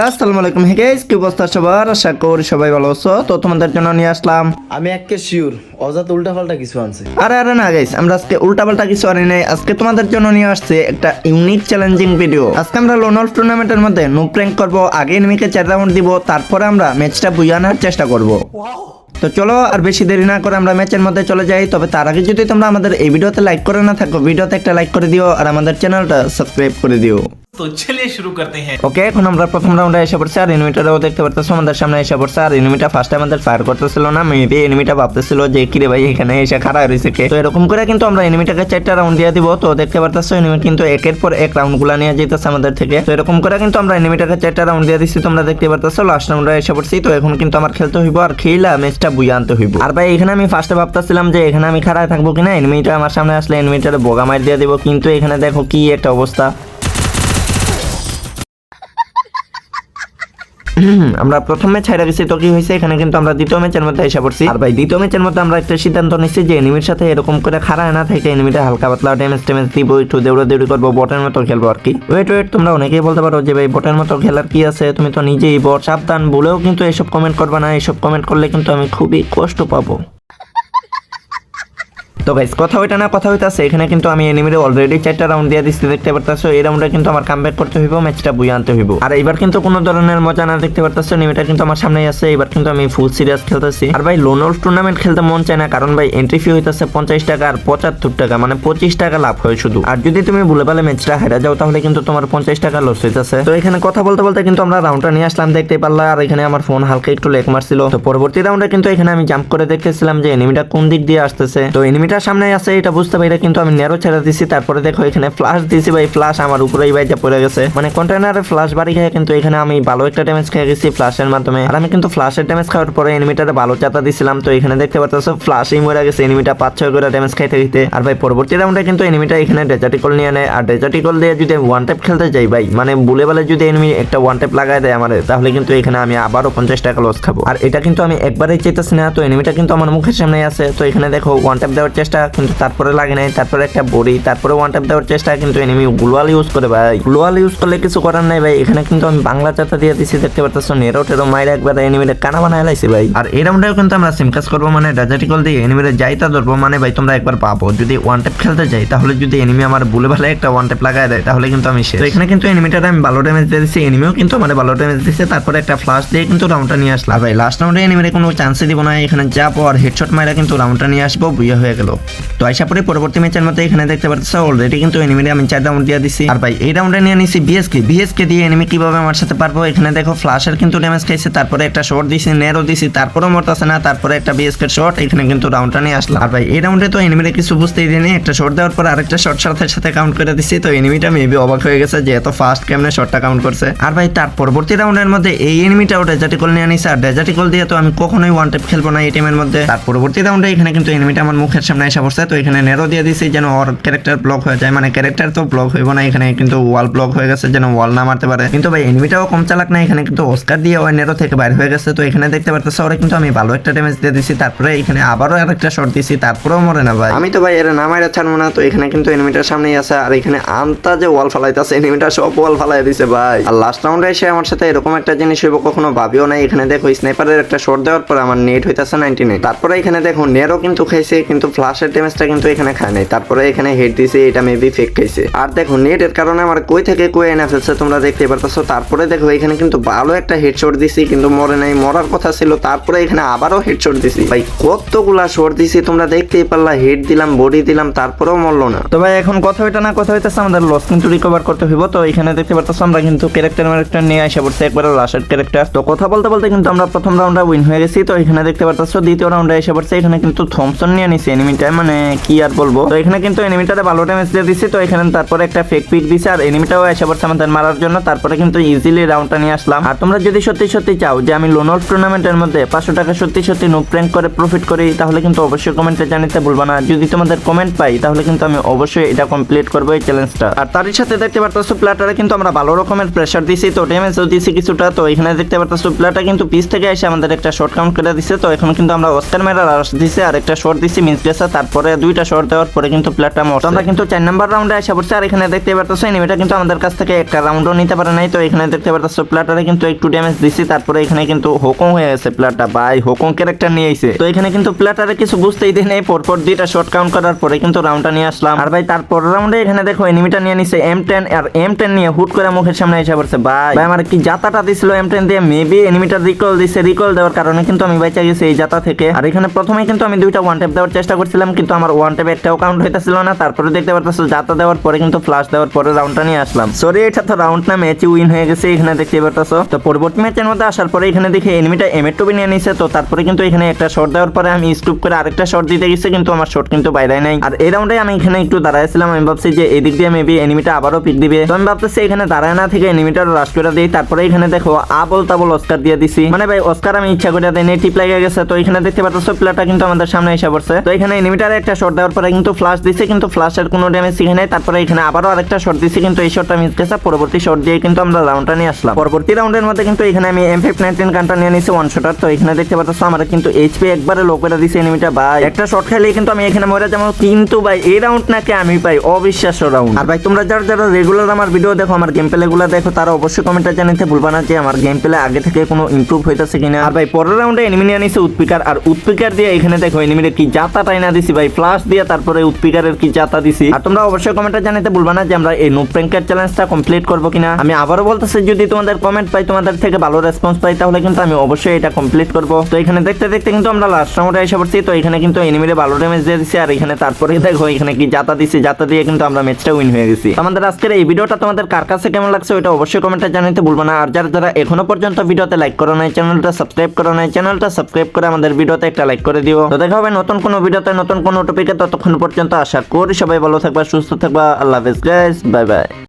আসসালামু আলাইকুম hey guys, কি অবস্থা সবার? আশা করি সবাই ভালো আছো। তো তোমাদের জন্য নিয়ে আসলাম। আমি একে শিওর অজাত উল্টাপাল্টা কিছু আনছে। আরে না গাইস, আমরা আজকে উল্টাপাল্টা কিছু আনি নাই। আজকে তোমাদের জন্য নিয়ে আসছে একটা ইউনিক চ্যালেঞ্জিং ভিডিও। আজকে আমরা লোন অফ টুর্নামেন্টের মধ্যে নো প্র্যাঙ্ক করব। আগে এনিমিকে 4 রাউন্ড দিব, তারপরে আমরা ম্যাচটা বুঝানোর চেষ্টা করব। তো চলো আর বেশি দেরি না করে আমরা ম্যাচের মধ্যে চলে যাই। তবে তার আগে যদি তোমরা আমাদের এই ভিডিওতে লাইক করে না থাকো, ভিডিওতে একটা লাইক করে দিও আর আমাদের চ্যানেলটা সাবস্ক্রাইব করে দিও। तो चलिए शुरू करते हैं। ওকে, এখন আমরা প্রথম রাউন্ডে এসে পড়ছি আর এনিমিটারও দেখতে পারতেছো আমাদের সামনে এসে পড়ছে। আর এনিমিটা ফার্স্ট আমাদের ফায়ার করতেছিল না, মেবি এনিমিটা ভাবতেছিল যে কি রে ভাই এখানে এসে খাড়া হয়েছে কে। তো এরকম করে কিন্তু আমরা এনিমিটাকে 4টা রাউন্ড দিয়ে দিব। তো দেখতে পারতেছো এনিমি কিন্তু একের পর এক রাউন্ড গুলা নিয়ে যেতেছে আমাদের থেকে। তো এরকম করে কিন্তু আমরা এনিমিটাকে 4টা রাউন্ড দিয়ে দিচ্ছি, তোমরা দেখতে পারতেছো। লাস্ট রাউন্ডে এসে পড়ছি। তো এখন কিন্তু আমার খেলতে হইব আর খেলা ম্যাচটা বুঝে আনতে হইব। আর ভাই এখানে আমি ফার্স্টে ভাবতেছিলাম যে এখানে আমি খাড়ায় থাকবো কিনা, এনিমিটা আমার সামনে আসলে এনিমিটারে বোগা মার দিয়ে দিব, কিন্তু এখানে দেখো কি একটা অবস্থা। আমরা প্রথম ম্যাচ হারা গেছি, তো কি হয়েছে এখানে কিন্তু আমরা দ্বিতীয় ম্যাচের মধ্যে এসে পড়ছি। আর ভাই দ্বিতীয় ম্যাচের মধ্যে আমরা একটা সিদ্ধান্ত নিচ্ছি যে এনিমির সাথে এরকম করে খাড়া না থেকে এনিমিটা হালকা পাতলা ড্যামেজ দিব, একটু দৌড়ি করবো, বটের মতো খেলবো আর কি। ওয়েট তোমরা অনেকেই বলতে পারো যে ভাই বটের মতো খেলার কি আছে, তুমি তো নিজেই বট। সাবধান, বলেও কিন্তু এসব কমেন্ট করবা না। এসব কমেন্ট করলে কিন্তু আমি খুবই কষ্ট পাবো। তো গাইস কথা হইতাছে এখানে কিন্তু আমি এনিমিরে অলরেডি 4টা রাউন্ড দিয়ে দিচ্ছি, দেখতে পারতাছো। এই রাউন্ডে কিন্তু আমার কামব্যাক করতে হইব, ম্যাচটা বুঝে আনতে হইব। আর এবার কিন্তু কোনো ধরনের মজা না, দেখতে পারতাছো এনিমিটা কিন্তু আমার সামনেই আছে। এবার কিন্তু আমি ফুল সিরিয়াস খেলতেছি। আর ভাই লোন অফ টুর্নামেন্ট খেলতে মন চায় না, কারণ ভাই এন্ট্রি ফি হইতাছে 50 টাকা আর 75 টাকা, মানে 25 টাকা লাভ হয় শুধু। আর যদি তুমি ভুলে ভালে ম্যাচটা হেরে যাও তাহলে কিন্তু তোমার 50 টাকা লস হইতাছে। তো এখানে কথা বলতে কিন্তু আমরা রাউন্ডটা নিয়ে আসলাম, দেখতে পারলা। আর এখানে আমার ফোন হালকা একটু লেগ মারছিল। তো পরবর্তী রাউন্ডে কিন্তু এখানে আমি জাম্প করে দেখতেছিলাম যে এনিমিটা কোন দিক দিয়ে আসতেছে। তো এনিমিটার সামনে আছে এটা বুঝতে পারি, কিন্তু আমি নেরো ছেড়ে দিছি। তারপরে দেখো এখানে ফ্লাশ দিছি, ভাই ফ্লাশ আমার উপরেই বাইতে পড়ে গেছে, মানে কন্টেনারে ফ্লাশ বাড়ি খায়। কিন্তু এখানে আমি ভালো একটা ড্যামেজ খেয়ে গেছি ফ্লাশের মাধ্যমে। আর আমি কিন্তু ফ্লাশের ড্যামেজ খাওয়ার পরে এনিমিটারে ভালো চাতা দিছিলাম। তো এখানে দেখতে পারতেছো ফ্লাশই মরে গেছে, এনিমিটা 5-6 করে ড্যামেজ খাইতে খাইতে। আর ভাই পরবর্তী রাউন্ডে কিন্তু এনিমিটা এখানে ডেজার্টিকল নিয়ে নেয়। আর ডেজার্টিকল দিয়ে যদি ওয়ান ট্যাপ খেলতে যাই ভাই, মানে ভুলে ভালে যদি এনিমি একটা ওয়ান ট্যাপ লাগাই দেয় আমারে, তাহলে কিন্তু এখানে আমি আবারও 50 টাকা লস খাবো। আর এটা কিন্তু আমি একবারেই চাইতেছি না। তো এনিমিটা কিন্তু আমার মুখের সামনে আছে। তো এখানে দেখো ওয়ান ট্যাপ দেওয়ার চেষ্টা, কিন্তু তারপরে লাগে নাই। তারপরে একটা বড়ি, তারপরে ওয়ান ট্যাপ দেওয়ার চেষ্টা, কিন্তু এনিমি গ্লোয়াল ইউজ করে। ভাই গ্লোয়াল ইউজ করলে কিছু করার নাই ভাই। এখানে কিন্তু আমি বাংলা চাতা দিয়ে দিছি, দেখতে পারতেছো। নেরো টেরো মাইরে একবার এনিমিরে কানা বানায় লাইছি ভাই। আর এই রাউন্ডেও কিন্তু আমরা সেম কাজ করবো, মানে ডেজার্টিকল দিয়ে এনিমিরে যাইতা ধরবো। মানে ভাই তোমরা একবার পাবো যদি ওয়ান ট্যাপ খেলতে যাই, তাহলে যদি এনিমি আমার ভুলে ভালে একটা ওয়ান ট্যাপ লাগায় দেয়, তাহলে কিন্তু আমি শেষ। তো এখানে কিন্তু এনিমিটারে আমি ভালো ড্যামেজ দিয়ে দিচ্ছি, এনিমিও কিন্তু মানে ভালো ড্যামেজ দিচ্ছে। তারপরে একটা ফ্লাশ দিয়ে কিন্তু রাউন্ডটা নিয়ে আসলাম। ভাই লাস্ট রাউন্ডে এনিমিরে কোনো চান্সই দিব না, এখানে যাবো আর হেডশট মাইরা কিন্তু রাউন্ডটা নিয়ে আসবো, বুঝে হয়ে গেল। তো আশা করি পরবর্তী ম্যাচের মধ্যে এখানে দেখতে পারতেছো অলরেডি কিন্তু এনিমিরে আমি 4 রাউন্ড দিয়ে দিছি। আর ভাই এই রাউন্ডে নিয়ে নিছি বিএসকে দিয়ে এনিমি কিভাবে আমার সাথে পারবো। এখানে দেখো ফ্লাশের কিন্তু ড্যামেজ খাইছে, তারপরে একটা শর্ট দিছি, নেরো দিছি, তারপরেও মরতাছে না। তারপরে একটা বিএসকে শর্ট, এখানে কিন্তু রাউন্ডটা নিয়ে আসলাম। আর ভাই এই রাউন্ডে তো এনিমিরে কিছু বুঝতেই দিইনি, একটা শর্ট দেওয়ার পর আরেকটা শর্ট সাথে কাউন্ট করে দিছি। তো এনিমিটা মেবি অবাক হয়ে গেছে যে এত ফাস্ট কেমনে শর্টটা কাউন্ট করছে। আর ভাই তার পরবর্তী রাউন্ডের মধ্যে এই এনিমিটাও ডেজার্টিকল নিয়ে নিছে। আর ডেজার্টিকল দিয়ে তো আমি কখনোই ওয়ান ট্যাপ খেলবো না এই টিমের মধ্যে। তার পরবর্তী রাউন্ডে এখানে কিন্তু এনিমিটা আমার মুখের সামনে এসে পড়ছে। তো এখানে নেরো দিয়ে দিছি যেন ওর ক্যারেক্টার ব্লক হয়ে যায়, মানে ক্যারেক্টার তো ব্লক হইব না, এখানে কিন্তু ওয়াল ব্লক হয়ে গেছে যেন ওয়াল না মারতে পারে। কিন্তু ভাই এনিমিটাও কম চালাক না, এখানে কিন্তু অস্কার দিয়ে ওই নেরো থেকে বাইরে হয়ে গেছে। তো এখানে দেখতে পারতেছো ওরা কিন্তু আমি ভালো একটা ড্যামেজ দিয়ে দিছি। তারপরে এখানে আবারও আরেকটা শট দিছি, তারপরেও মরে না ভাই। আমি তো ভাই এর নাম মাইরা ছাড়বো না। তো এখানে কিন্তু এনিমিটার সামনেই আছে, আর এখানে আমতা যে ওয়াল ফালাইতেছে, এনিমিটা সব ওয়াল ফালাই দিছে ভাই। আর লাস্ট রাউন্ডে এসে আমার সাথে এরকম একটা জিনিস হইব কখনো ভাবিও নাই। এখানে দেখো স্নাইপারের একটা শট দেওয়ার পর আমার নেট হইতাছে 99। তারপরে এখানে দেখো নেরো কিন্তু খাইছে, কিন্তু ফ্লাশের ড্যামেজটা কিন্তু এখানে খায় নাই। তারপরে এখানে হেড দিছে, এটা মেবি ফেক খাইছে। আর দেখো নেটের কারণে আমার কই থেকে কই এনে ফেলছে, তোমরা দেখতে পারতেছো। তারপরে দেখো এখানে কিন্তু ভালো একটা হেডশট দিছি, কিন্তু মরে নাই, মরার কথা ছিল। তারপরে এখানে আবারও হেডশট দিছি ভাই, কতগুলা শট দিছি তোমরা দেখতেই পারলা। হেড দিলাম, বডি দিলাম, তারপরেও মরলো না। তো ভাই এখন কথা হইতাছে আমাদের লস কিন্তু রিকভার করতে হইব। তো এখানে দেখতে পারতেছো আমরা কিন্তু ক্যারেক্টার নিয়ে আসা পড়ছে, একবারে লাস্টের ক্যারেক্টার। তো কথা বলতে কিন্তু আমরা প্রথম রাউন্ডে উইন হয়ে গেছি। তো এখানে দেখতে পারতেছো দ্বিতীয় রাউন্ডে এসে পড়ছে, এখানে কিন্তু থমসন নিয়ে নিছে এনিমিটা, মানে কি আর বলবো। তো এখানে কিন্তু এনিমিটারে ভালো ড্যামেজ দিয়ে দিছি। তো এখানে তারপরে একটা ফেক পিক দিছে, আর এনিমিটাও এসে পড়ছে আমাদের মারার জন্য। তারপরে কিন্তু ইজিলি রাউন্ডটা নিয়ে আসলাম। আর তোমরা যদি সত্যি চাও যে আমি লোন অফ টুর্নামেন্টের মধ্যে 500 টাকা সত্যি নো প্র্যাঙ্ক করে প্রফিট করি, তাহলে কিন্তু অবশ্যই কমেন্টে জানাতে ভুলবা না। যদি তোমাদের কমেন্ট পাই তাহলে কিন্তু আমি অবশ্যই এটা কমপ্লিট করবো এই চ্যালেঞ্জটা। আর তারই সাথে দেখতে পারতেছো প্লেয়ারটারে কিন্তু আমরা ভালো রকমের প্রেসার দিছি, তো ড্যামেজও দিছি কিছুটা। তো এখানে দেখতে পারতেছো প্লেয়ারটা কিন্তু পিস থেকে এসে আমাদের একটা শর্ট কাউন্ট করে দিছে। তো এখন কিন্তু আমরা অস্কার মেরার রাশ দিছি, আর একটা শর্ট দিছি মিসডেসা তারপরে দুইটা শট দেওয়ার পরে কিন্তু প্লেয়ারটা মরছে। আমরা কিন্তু 4 নাম্বার রাউন্ডে আসা পড়ছে আর এখানে দেখতে পারতেছো এনিমিটা কিন্তু আমাদের কাছ থেকে একটা রাউন্ডও নিতে পারে নাই। তো এখানে দেখতে পারতেছো প্লেয়ারটারে কিন্তু একটু ড্যামেজ দিছি, তারপরে এখানে কিন্তু হোকং হয়ে গেছে প্লেয়ারটা, ভাই হোকং ক্যারেক্টার নিয়ে আইছে। তো এখানে কিন্তু প্লেয়ারটারে কিছু বুঝতেই দেয় নাই, পরপর দুইটা শট কাউন্ট করার পরে কিন্তু রাউন্ডটা নিয়ে আসলাম। আর ভাই তারপর রাউন্ডে এখানে দেখো এনিমিটা নিয়ে নিছে M10 আর M10 নিয়ে হুট করে মুখের সামনে এসে পড়ছে। ভাই আমার কি জাতাটা দিছিল M10 দিয়ে, মেবি এনিমিটার রিকল দিছে, রিকল দেওয়ার কারণে কিন্তু আমি বেঁচে গেছি এই জাতা থেকে। আর এখানে প্রথমে কিন্তু আমি দুইটা ওয়ান ট্যাপ দেওয়ার চেষ্টা করছিলাম, কিন্তু আমার ওয়ান ট্যাপ একটাও কাউন্ট হইতেছিল না। তারপরে দেখতে পারতেছো জাতা দেওয়ার পরে কিন্তু ফ্লাশ দেওয়ার পরে রাউন্ডটা নিয়ে আসলাম। সরি এটা তো রাউন্ড না, ম্যাচে উইন হয়ে গেছে এখানে দেখতে পারতেছো। তো পরবর্তী ম্যাচের মধ্যে আসার পরে এখানে দেখি এনিমিটা M2 নিয়ে নিছে। তো তারপরে কিন্তু এখানে একটা শট দেওয়ার পরে আমি স্টুপ করে আরেকটা শট দিতে গেছি, কিন্তু আমার শট কিন্তু বাইরে নাই। আর এই রাউন্ডে আমি এখানে একটু দাঁড়াইছিলাম, আমি ভাবছি যে এদিক দিয়ে মেবি এনিমিটা আবারও পিক দিবে। তো আমি ভাবতেছি এখানে দাঁড়ায় না থেকে এনিমিটার রাশ করে দিই। তারপরে এখানে দেখো আবল তাবল অস্কার দিয়ে দিছি, মানে ভাই অস্কার আমি ইচ্ছা করে দেই টিপ লেগে গেছে। তো এখানে দেখতে পাচ্ছ প্লেয়ারটা কিন্তু আমাদের সামনে এসে পড়ছে। তো এখানে এনিমিটার একটা শট দেওয়ার পরে কিন্তু ফ্লাশ দিছে, কিন্তু ফ্লাশের কোনো ড্যামেজ শিখে নাই। তারপরে এখানে আবারও আরেকটা শট দিছি, কিন্তু এই শটটা মিস গেছে। পরবর্তী শট দিয়ে কিন্তু আমরা রাউন্ডটা নিয়ে আসলাম। পরবর্তী রাউন্ডের মধ্যে কিন্তু এখানে আমি M519 গানটা নিয়ে নিছি ওয়ান শটার। তো এখানে দেখতে পাচ্ছ আমার কিন্তু এইচপি একবারে লো করে দিছে এনিমিটা, ভাই একটা শট খেলে কিন্তু আমি এখানে মরে যাবো। কিন্তু ভাই এই রাউন্ড নাকি আমি পাই অবিশ্বাস্য রাউন্ড। আর ভাই তোমরা যারা রেগুলার আমার ভিডিও দেখো, আমার গেম প্লে গুলো দেখো, তারা অবশ্যই কমেন্টে জানাতে ভুলবা না যে আমার গেম প্লে আগে থেকে কোনো ইমপ্রুভ হইতাছে কিনা। আর ভাই পরের রাউন্ডে এনিমি নিয়ে নিছে উৎপিকার, আর উৎপিকার দিয়ে এখানে দেখো এনিমিরে কি জাতা টাইনা দিছি ভাই, ফ্লাশ দিয়ে তারপরে উৎপিকারের কি জাতা দিছি। আর তোমরা অবশ্যই কমেন্টে জানাতে ভুলবা না যে আমরা এই নুব প্র্যাঙ্কের চ্যালেঞ্জটা কমপ্লিট করবো কিনা। আমি আবারও বলতেছি যদি তোমাদের কমেন্ট পাই, তোমাদের থেকে ভালো রেসপন্স পাই, তাহলে কিন্তু আমি অবশ্যই এটা কমপ্লিট করবো। তো এখানে দেখতে দেখতে কিন্তু আমরা লাস্ট রাউন্ডে এসে পড়ছি। তো এখানে কিন্তু এনিমিরে ভালো ড্যামেজ দিয়ে দিছি, আর এখানে তারপরে দেখো এখানে কি জাতা দিছি, জাতা দিয়ে কিন্তু আমরা ম্যাচটা উইন হয়ে গেছি। আমাদের আজকের এই ভিডিওটা তোমাদের কার কাছে কেমন লাগছে ওটা অবশ্যই কমেন্টে জানাতে ভুলবা না। আর যারা এখনো পর্যন্ত ভিডিওতে লাইক করো নাই, চ্যানেলটা সাবস্ক্রাইব করো নাই, চ্যানেলটা সাবস্ক্রাইব করে আমাদের ভিডিওতে একটা লাইক করে দিও। তো দেখা হবে নতুন কোনো ভিডিওতে নতুন কোনো টপিকে। ততক্ষণ পর্যন্ত আশা করি সবাই ভালো থাকবা, সুস্থ থাকবা। আল্লাহ হাফেজ গাইস, বাই বাই।